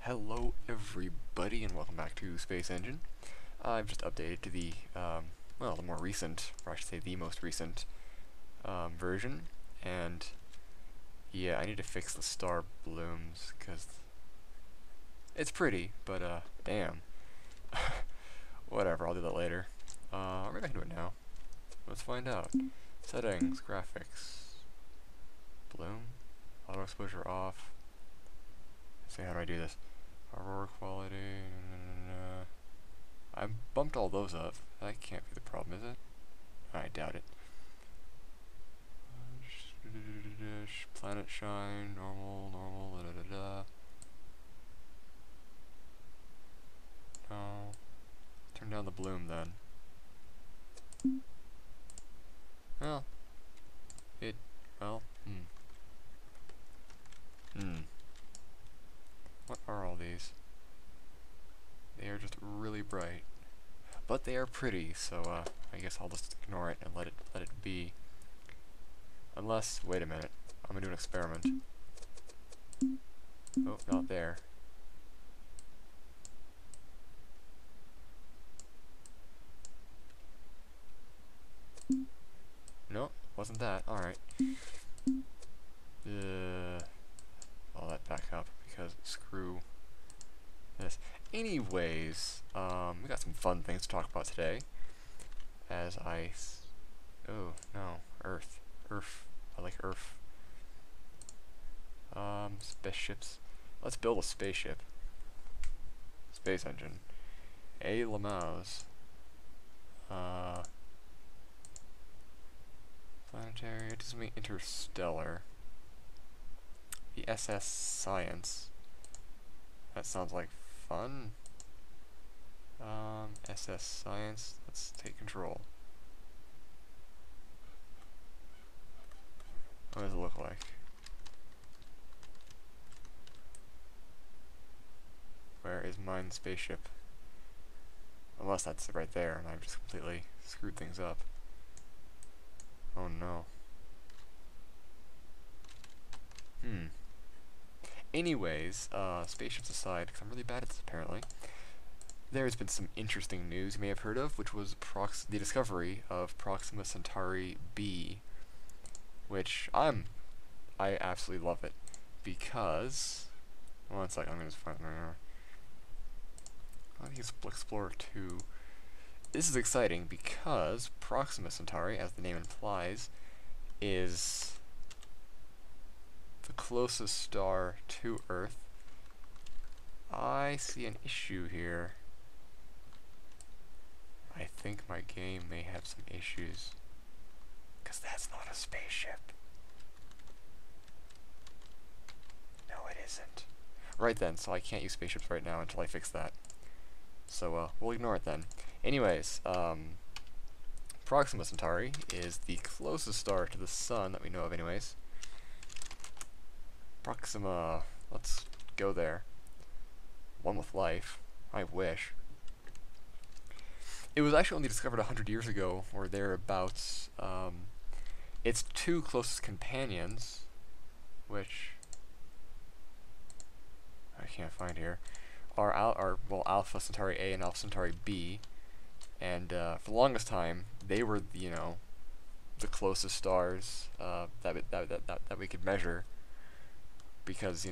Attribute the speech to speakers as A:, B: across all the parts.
A: Hello everybody and welcome back to Space Engine. I've just updated to the, well, the more recent, or I should say the most recent, version, and yeah, I need to fix the star blooms, because it's pretty, but, damn. Whatever, I'll do that later. Or maybe I can do it now. Let's find out. Settings, graphics, bloom, auto exposure off. Let's see, how do I do this? Aurora quality, I bumped all those up. That can't be the problem, is it? I doubt it. Planet shine, normal, No. Turn down the bloom then. Well, What are all these? They are just really bright. But they are pretty, so I guess I'll just ignore it and let it be. Unless, wait a minute, I'm gonna do an experiment. Oh, not there. No, wasn't that. Alright. I'll let back up because screw this. Anyways, we got some fun things to talk about today. As oh, no. Earth. I like Earth. Spaceships. Let's build a spaceship. Space engine. A Lamause. Planetary. It doesn't mean interstellar. The SS Science. That sounds like fun. SS Science. Let's take control. What does it look like? Where is mine spaceship? Unless that's right there, and I've just completely screwed things up. Oh no. Anyways, spaceships aside, because I'm really bad at this apparently, there's been some interesting news you may have heard of, which was the discovery of Proxima Centauri B, which I absolutely love it, because, one sec, I'm going to just find I think it's Explorer 2. This is exciting because Proxima Centauri, as the name implies, is the closest star to Earth. I see an issue here. I think my game may have some issues. Because that's not a spaceship. No, it isn't. Right then, so I can't use spaceships right now until I fix that. So, we'll ignore it then. Anyways, Proxima Centauri is the closest star to the Sun that we know of anyways. Proxima, let's go there. One with life. I wish. It was actually only discovered 100 years ago, or thereabouts. Its two closest companions, which I can't find here, are well, Alpha Centauri A and Alpha Centauri B, and for the longest time they were the closest stars that we could measure, because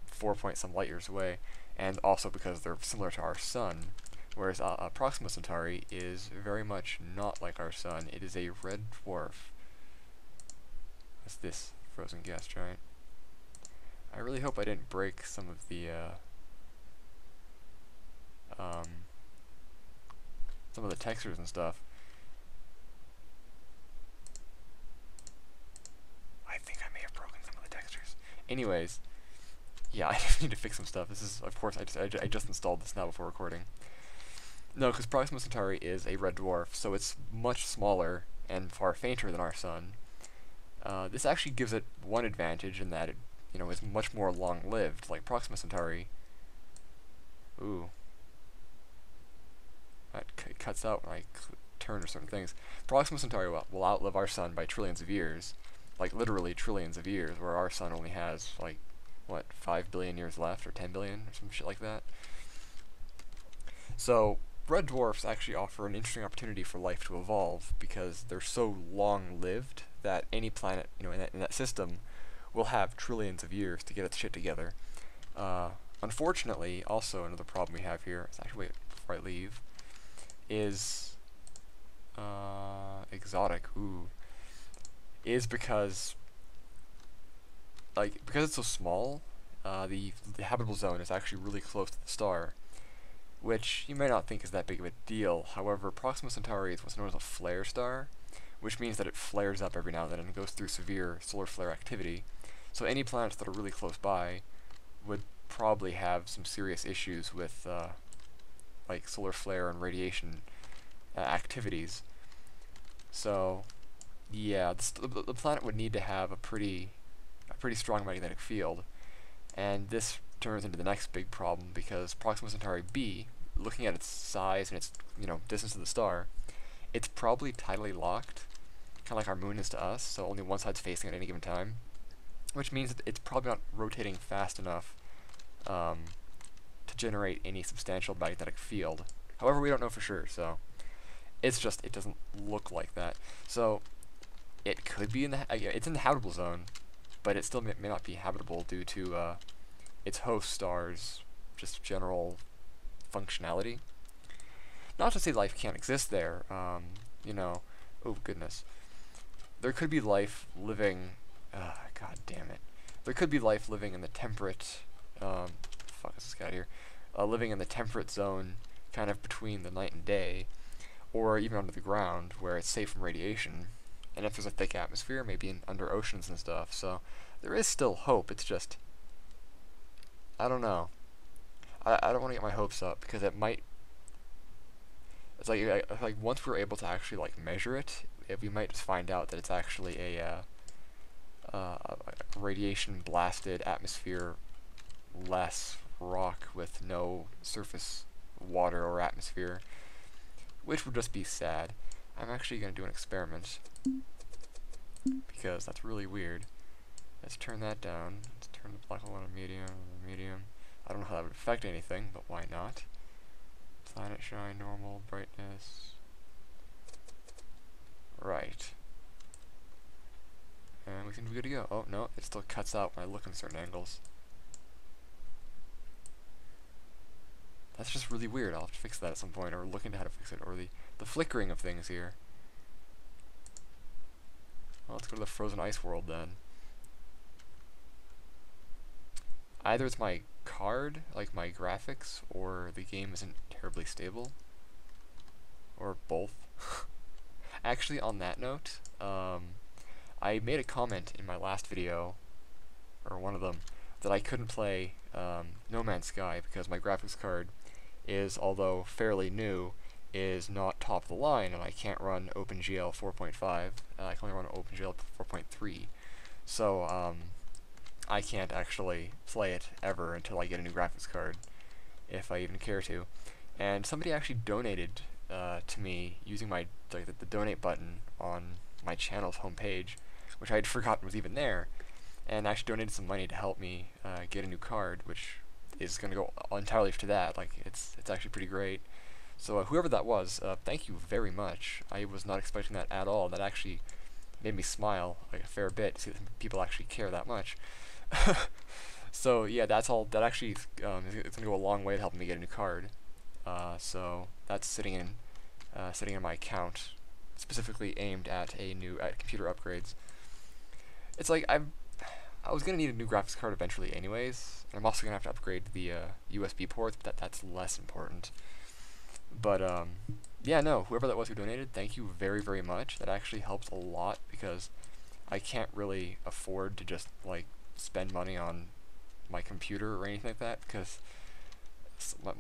A: 4 point some light years away, and also because they're similar to our sun. Whereas Proxima Centauri is very much not like our sun. It is a red dwarf. What's this? Frozen gas giant. I really hope I didn't break some of the textures and stuff. I think I may have broken some of the textures. Anyways, yeah, I just need to fix some stuff. This is, of course, I just installed this now before recording. No, because Proxima Centauri is a red dwarf, so it's much smaller and far fainter than our sun. This actually gives it one advantage in that it, is much more long-lived. Like Proxima Centauri. Ooh. That cuts out when I turn or certain things. Proxima Centauri will outlive our sun by trillions of years. Like, literally trillions of years, where our sun only has, like, what, 5 billion years left, or 10 billion, or some shit like that. So red dwarfs actually offer an interesting opportunity for life to evolve because they're so long-lived that any planet, in that system will have trillions of years to get its shit together. Unfortunately, also another problem we have here, is actually, wait, before I leave, is exotic, is because it's so small, the habitable zone is actually really close to the star, which you may not think is that big of a deal. However, Proxima Centauri is what's known as a flare star, which means that it flares up every now and then and goes through severe solar flare activity. So any planets that are really close by would probably have some serious issues with like solar flare and radiation activities. So yeah, the planet would need to have a pretty strong magnetic field, and this turns into the next big problem because Proxima Centauri b, looking at its size and its distance to the star, it's probably tidally locked, kind of like our moon is to us, so only one side's facing at any given time, which means that it's probably not rotating fast enough to generate any substantial magnetic field. However, we don't know for sure, so it doesn't look like that. So it could be it's in the habitable zone, but it still may not be habitable due to its host star's just general functionality. Not to say life can't exist there, oh goodness. There could be life living, god damn it. There could be life living in the temperate, fuck is this guy here? Living in the temperate zone, kind of between the night and day, or even under the ground, where it's safe from radiation. And if there's a thick atmosphere, maybe under oceans and stuff. So there is still hope. It's just, I don't know. I don't want to get my hopes up because it might. It's like once we're able to actually measure it, we might just find out that it's actually a radiation blasted atmosphere less rock with no surface water or atmosphere, which would just be sad. I'm actually going to do an experiment because that's really weird. Let's turn that down. Let's turn the black hole on a medium. I don't know how that would affect anything, but why not? Planet shine, normal, brightness. Right. And we seem to be good to go. Oh, no, it still cuts out when I look in certain angles. That's just really weird. I'll have to fix that at some point, or look into how to fix it, or the flickering of things here. Well, let's go to the frozen ice world then. Either it's my card, like my graphics, or the game isn't terribly stable. Or both. Actually, on that note, I made a comment in my last video, or one of them, that I couldn't play No Man's Sky because my graphics card is, although fairly new, is not top of the line, and I can't run OpenGL 4.5. I can only run OpenGL 4.3. So, I can't actually play it ever until I get a new graphics card, if I even care to. And somebody actually donated to me using my the donate button on my channel's homepage, which I had forgotten was even there, and actually donated some money to help me get a new card, which is going to go entirely to that. It's actually pretty great. So whoever that was, thank you very much. I was not expecting that at all. That actually made me smile a fair bit to see that people actually care that much. So yeah, that's all. That actually it's going to go a long way to helping me get a new card. So that's sitting in my account, specifically aimed at computer upgrades. It's like I was gonna need a new graphics card eventually, anyways. And I'm also gonna have to upgrade the USB ports, but that's less important. But yeah, no, whoever that was who donated, thank you very, very much. That actually helps a lot because I can't really afford to just spend money on my computer or anything like that because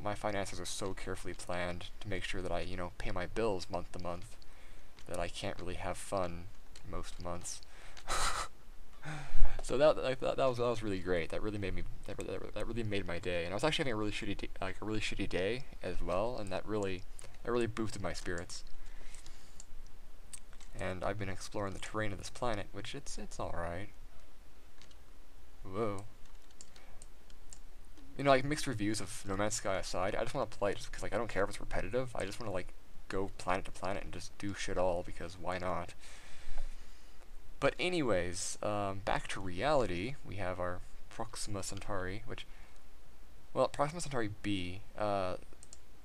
A: my finances are so carefully planned to make sure that I pay my bills month to month that I can't really have fun most months. So that was really great. That really made my day, and I was actually having a really shitty day as well, and that really boosted my spirits. And I've been exploring the terrain of this planet, which it's all right. Whoa. you know, like mixed reviews of No Man's Sky aside, I just want to play it just because like I don't care if it's repetitive. I just want to like go planet to planet and just do shit all because why not? But anyways, back to reality. We have our Proxima Centauri, which, well, Proxima Centauri b. The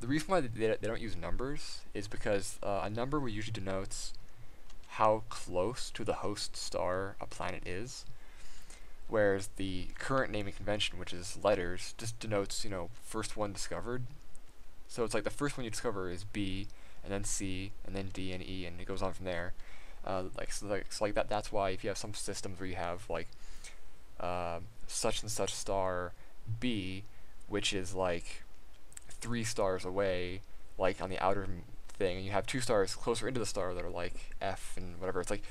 A: reason why they don't use numbers is because a number usually denotes how close to the host star a planet is, whereas the current naming convention, which is letters, just denotes, you know, first one discovered. So it's like the first one you discover is B, and then C, and then D and E, and it goes on from there. Like that. That's why if you have some systems where you have like such and such star B, which is like 3 stars away, like on the outer thing, and you have 2 stars closer into the star that are like F and whatever. It's like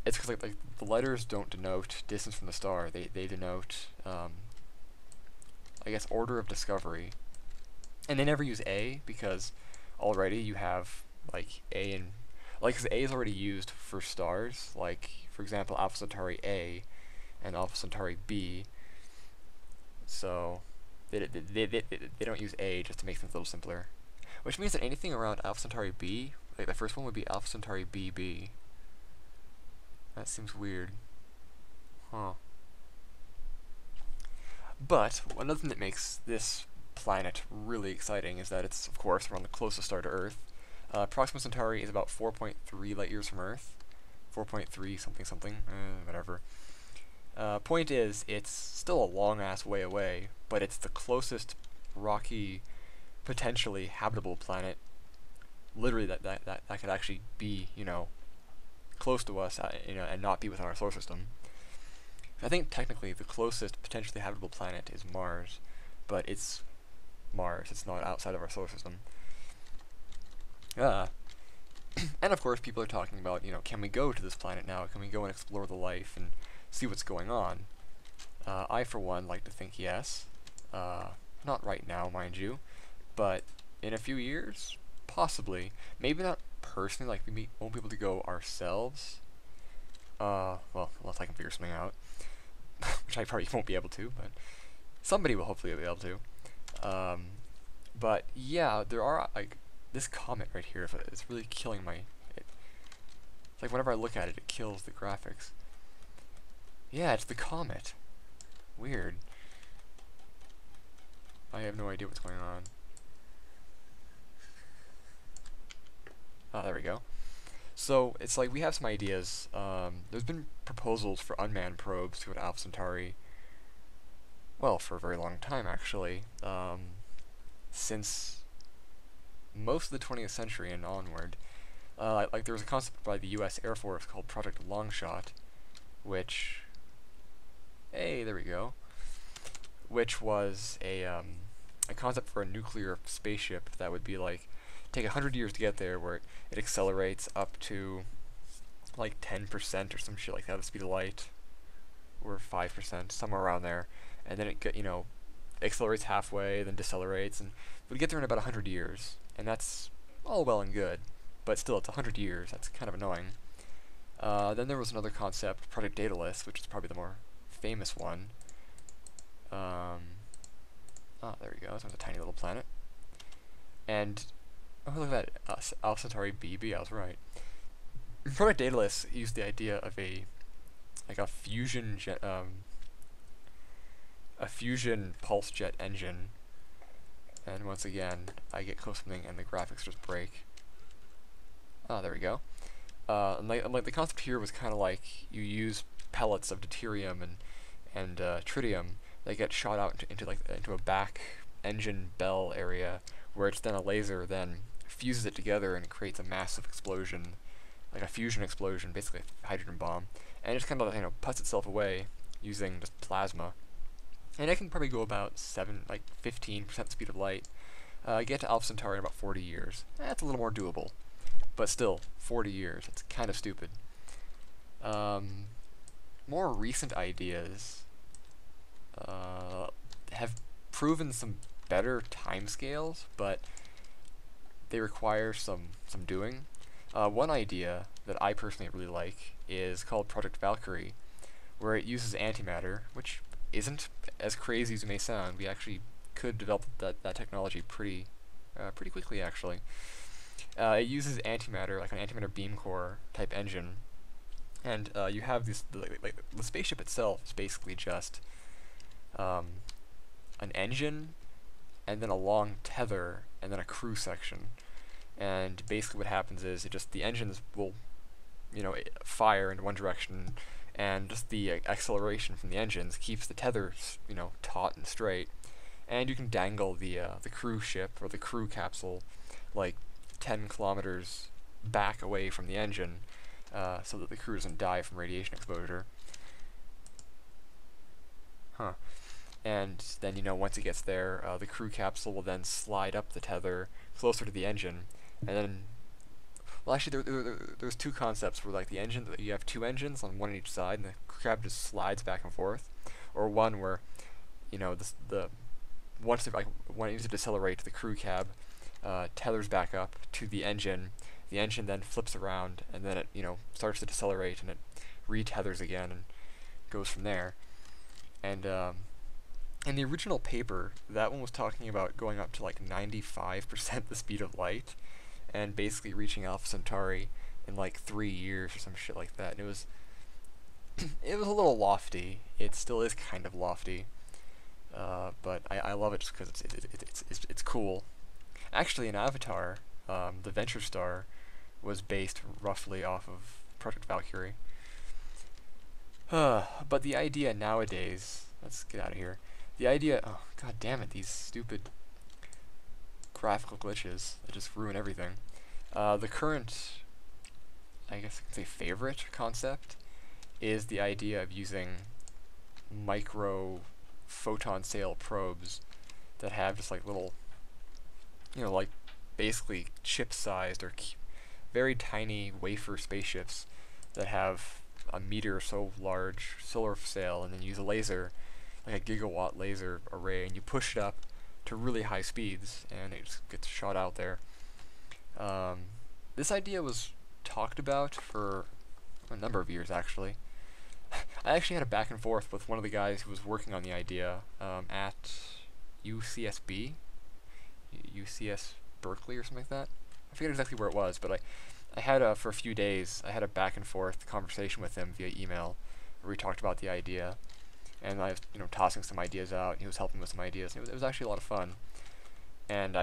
A: it's because like the letters don't denote distance from the star. They denote I guess order of discovery, and they never use A because already you have like A and like because A is already used for stars. Like for example, Alpha Centauri A and Alpha Centauri B. So they don't use A just to make things a little simpler. Which means that anything around Alpha Centauri B, like the first one would be Alpha Centauri BB. That seems weird. Huh. But another thing that makes this planet really exciting is that it's, of course, around the closest star to Earth. Proxima Centauri is about 4.3 light years from Earth. 4.3 something something, whatever. Point is, it's still a long-ass way away, but it's the closest rocky, potentially habitable planet, literally that could actually be, you know, close to us, you know, and not be within our solar system. I think technically the closest potentially habitable planet is Mars, but it's Mars. It's not outside of our solar system. And of course, people are talking about, you know, can we go to this planet now? Can we go and explore the life and see what's going on? I, for one, like to think yes. Not right now, mind you, but in a few years, possibly. Maybe not personally, like we won't be able to go ourselves. Well, unless I can figure something out, which I probably won't be able to, but somebody will hopefully be able to. But yeah, there are like this comet right here. It's really killing my. It's like whenever I look at it, it kills the graphics. Yeah, it's the comet. Weird. I have no idea what's going on. Oh, there we go. So, it's like we have some ideas. There's been proposals for unmanned probes to go to Alpha Centauri, well, for a very long time, actually. Since most of the 20th century and onward. Like there was a concept by the U.S. Air Force called Project Longshot, which... Hey, there we go. Which was a concept for a nuclear spaceship that would be like take 100 years to get there, where it accelerates up to like 10% or some shit like that, the speed of light, or 5%, somewhere around there, and then it accelerates halfway, then decelerates, and would get there in about 100 years, and that's all well and good, but still, it's 100 years. That's kind of annoying. Then there was another concept, Project Daedalus, which is probably the more famous one. There we go. This one's a tiny little planet. And, oh, look at that. Alpha Centauri BB, I was right. Project Daedalus used the idea of a fusion pulse jet engine. And once again, I get close to something and the graphics just break. Oh, there we go. And the concept here was kind of like you use pellets of deuterium and tritium that get shot out into a back engine bell area, where it's then a laser then fuses it together and creates a massive explosion, like a fusion explosion, basically a hydrogen bomb, and it just kind of puts itself away using just plasma. And it can probably go about 15% speed of light. Get to Alpha Centauri in about 40 years. That's a little more doable, but still 40 years. It's kind of stupid. More recent ideas have proven some better timescales, but they require some doing. One idea that I personally really like is called Project Valkyrie, where it uses antimatter, which isn't as crazy as it may sound. We actually could develop that technology pretty quickly, actually. It uses antimatter, like an antimatter beam core type engine, and you have this the spaceship itself is basically just um, an engine and then a long tether and then a crew section. And basically, what happens is the engines will fire in one direction, and just the acceleration from the engines keeps the tether taut and straight, and you can dangle the cruise ship or the crew capsule like 10 kilometers back away from the engine, so that the crew doesn't die from radiation exposure. And then once it gets there, the crew capsule will then slide up the tether closer to the engine, and then well, actually, there's two concepts where like the engine, you have two engines on one on each side, and the cab just slides back and forth, or one where, the once when it needs to decelerate, the crew cab tethers back up to the engine. The engine then flips around, and then it starts to decelerate, and it retethers again, and goes from there. And in the original paper, that one was talking about going up to like 95% the speed of light, and basically reaching Alpha Centauri in like 3 years or some shit like that. And it was it was a little lofty. It still is kind of lofty, but I love it just because it's cool. Actually, in Avatar, the Venture Star was based roughly off of Project Valkyrie. But the idea nowadays, let's get out of here. The idea, oh god damn it, these stupid graphical glitches that just ruin everything. The current, I guess I could say favorite concept, is the idea of using micro photon sail probes that have just like little, like basically chip-sized or very tiny wafer spaceships that have a meter or so large solar sail, and then use a laser, like a gigawatt laser array, and you push it up to really high speeds, and it just gets shot out there. This idea was talked about for a number of years, actually. I actually had a back and forth with one of the guys who was working on the idea at UCSB, UCS Berkeley or something like that. I forget exactly where it was, but I had for a few days, I had a back and forth conversation with him via email, where we talked about the idea, and I was tossing some ideas out, and he was helping with some ideas. It was actually a lot of fun, and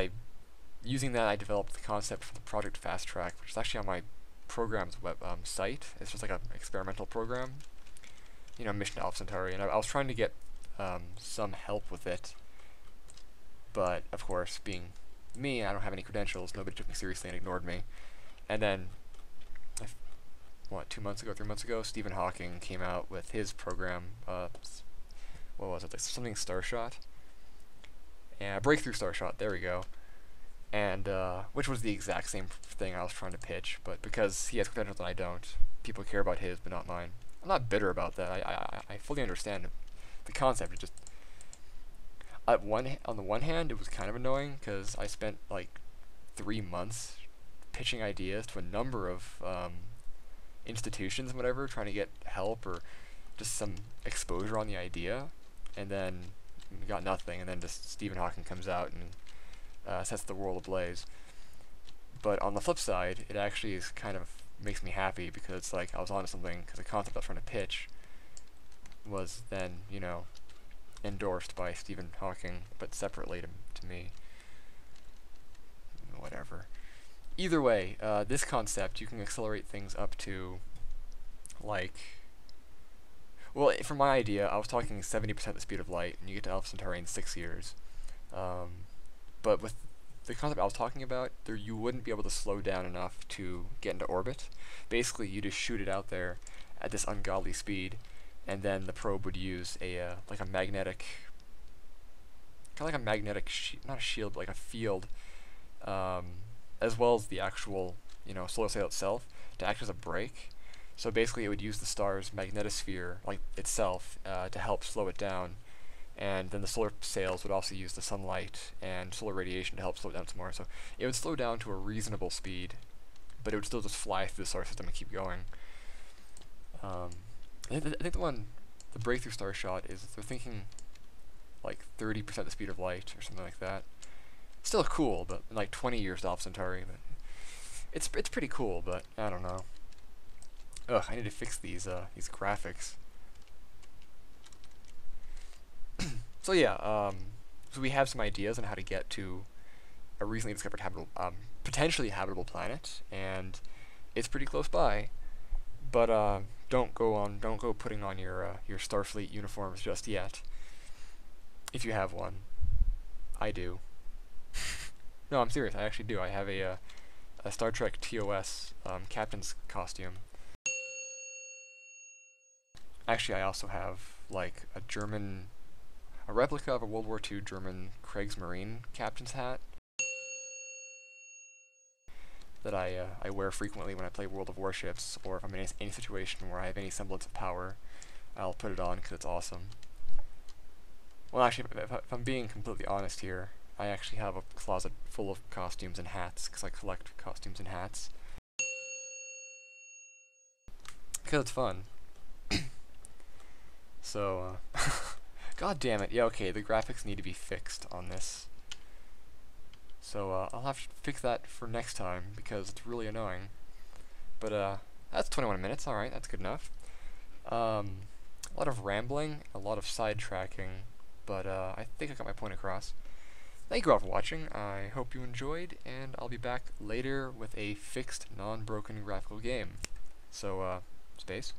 A: using that, I developed the concept for the Project Fast Track, which is actually on my program's web site. It's just like an experimental program, Mission to Alpha Centauri, and I was trying to get some help with it, but of course, being me, I don't have any credentials. Nobody took me seriously and ignored me. And then, 3 months ago, Stephen Hawking came out with his program. What was it? Like something Starshot. Yeah, Breakthrough Starshot. There we go. And which was the exact same thing I was trying to pitch, but because he has credentials and I don't, people care about his, but not mine. I'm not bitter about that. I fully understand the concept. It just on the one hand, it was kind of annoying because I spent like 3 months pitching ideas to a number of institutions and whatever, trying to get help or just some exposure on the idea, and then got nothing. And then just Stephen Hawking comes out and sets the world ablaze. But on the flip side, it actually is kind of makes me happy because it's like I was onto something, because the concept I was trying to pitch was then endorsed by Stephen Hawking, but separately to me. Whatever. Either way, this concept, you can accelerate things up to, like, well, for my idea, I was talking 70% the speed of light, and you get to Alpha Centauri in 6 years. But with the concept I was talking about, you wouldn't be able to slow down enough to get into orbit. Basically, you just shoot it out there at this ungodly speed, and then the probe would use like a magnetic, kind of like a magnetic, not a shield, but like a field, as well as the actual, solar sail itself, to act as a brake. So basically, it would use the star's magnetosphere, like itself, to help slow it down. And then the solar sails would also use the sunlight and solar radiation to help slow it down some more. So it would slow down to a reasonable speed, but it would still just fly through the solar system and keep going. I think the one the breakthrough star shot is they're thinking like 30% the speed of light or something like that. Still cool, but in like 20 years to Alpha Centauri. But it's pretty cool, but I don't know. Ugh, I need to fix these graphics. So yeah, so we have some ideas on how to get to a recently discovered potentially habitable planet, and it's pretty close by. But don't go putting on your Starfleet uniforms just yet. If you have one, I do. No, I'm serious. I actually do. I have a Star Trek TOS captain's costume. Actually, I also have like a replica of a World War II German Kriegsmarine captain's hat that I wear frequently when I play World of Warships, or if I'm in any situation where I have any semblance of power, I'll put it on because it's awesome. Well, actually, if I'm being completely honest here, I actually have a closet full of costumes and hats because I collect costumes and hats. Because it's fun. So, god damn it. Yeah, okay, the graphics need to be fixed on this. So, I'll have to fix that for next time, because it's really annoying. But, that's 21 minutes, alright, that's good enough. A lot of rambling, a lot of sidetracking, but, I think I got my point across. Thank you all for watching, I hope you enjoyed, and I'll be back later with a fixed, non-broken graphical game. So, Space?